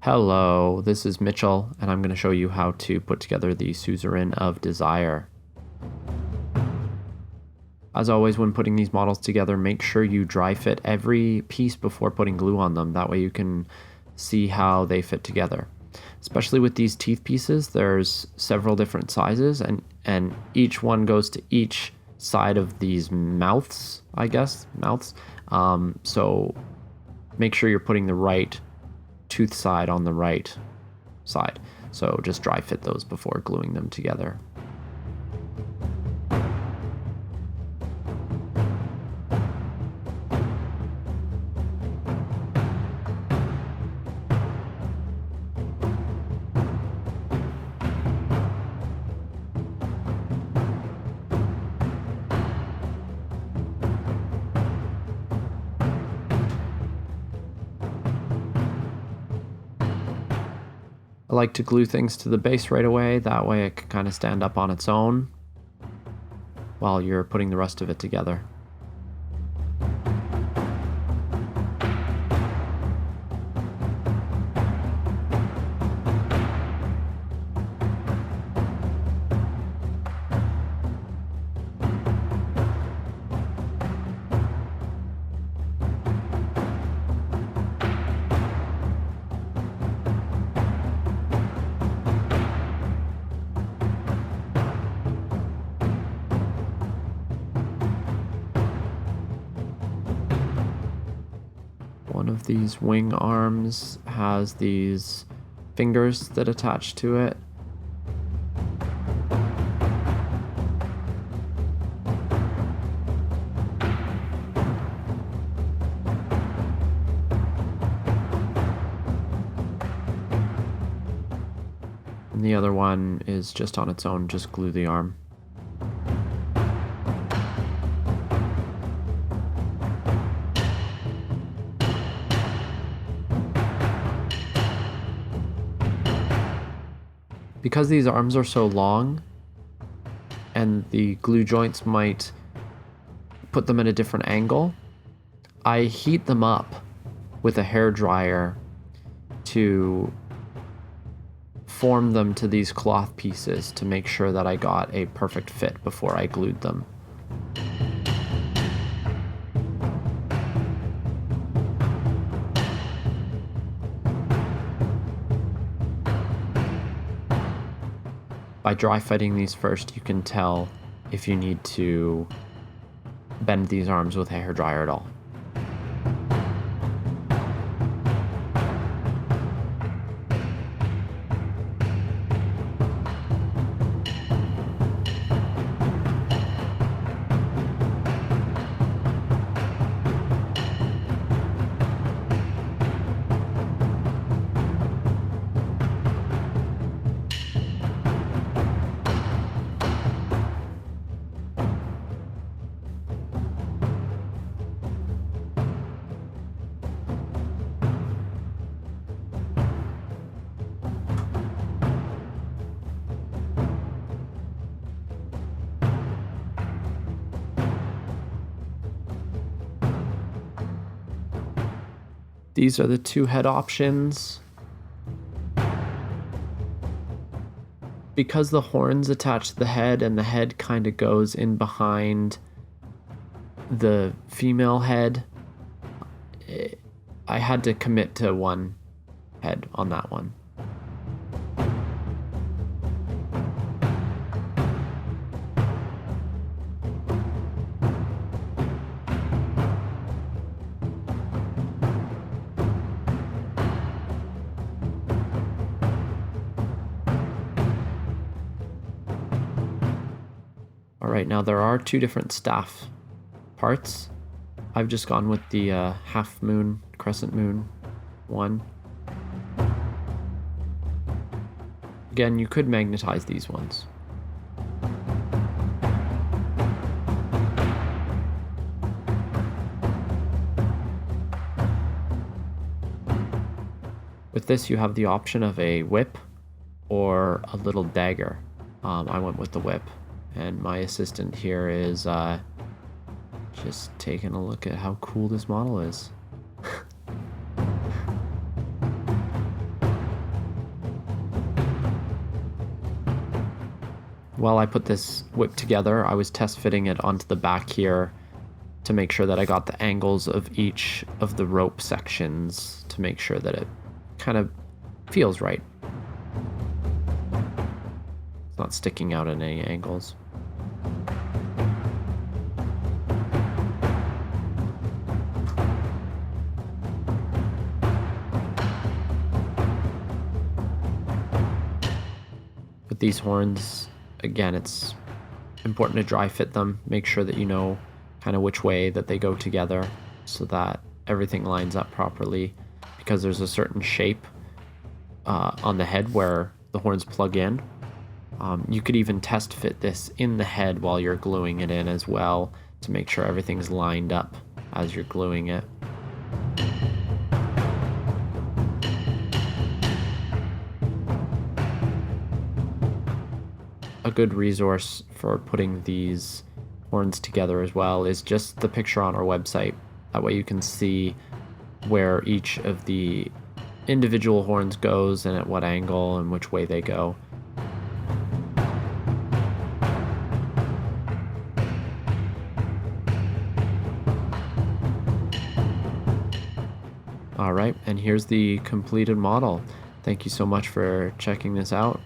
Hello, this is Mitchell, and I'm going to show you how to put together the Suzerain of Desire. As always, when putting these models together, make sure you dry fit every piece before putting glue on them. That way you can see how they fit together. Especially with these teeth pieces, there's several different sizes, and each one goes to each side of these mouths, so make sure you're putting the right tooth side on the right side. So just dry fit those before gluing them together. I like to glue things to the base right away, that way it can kind of stand up on its own while you're putting the rest of it together. One of these wing arms has these fingers that attach to it. And the other one is just on its own, just glue the arm. Because these arms are so long and the glue joints might put them at a different angle, I heat them up with a hairdryer to form them to these cloth pieces to make sure that I got a perfect fit before I glued them. By dry fitting these first, you can tell if you need to bend these arms with a hairdryer at all. These are the two head options. Because the horns attach to the head and the head kind of goes in behind the female head, I had to commit to one head on that one. Alright, now there are two different staff parts. I've just gone with the half moon, crescent moon one. Again, you could magnetize these ones. With this, you have the option of a whip or a little dagger. I went with the whip. And my assistant here is just taking a look at how cool this model is. while I put this whip together, I was test fitting it onto the back here to make sure that I got the angles of each of the rope sections to make sure that it kind of feels right. It's not sticking out at any angles. With these horns, again, it's important to dry fit them. Make sure that you know kind of which way that they go together so that everything lines up properly, because there's a certain shape on the head where the horns plug in. You could even test fit this in the head while you're gluing it in as well to make sure everything's lined up as you're gluing it. A good resource for putting these horns together as well is just the picture on our website. That way you can see where each of the individual horns goes and at what angle and which way they go. All right, and here's the completed model. Thank you so much for checking this out.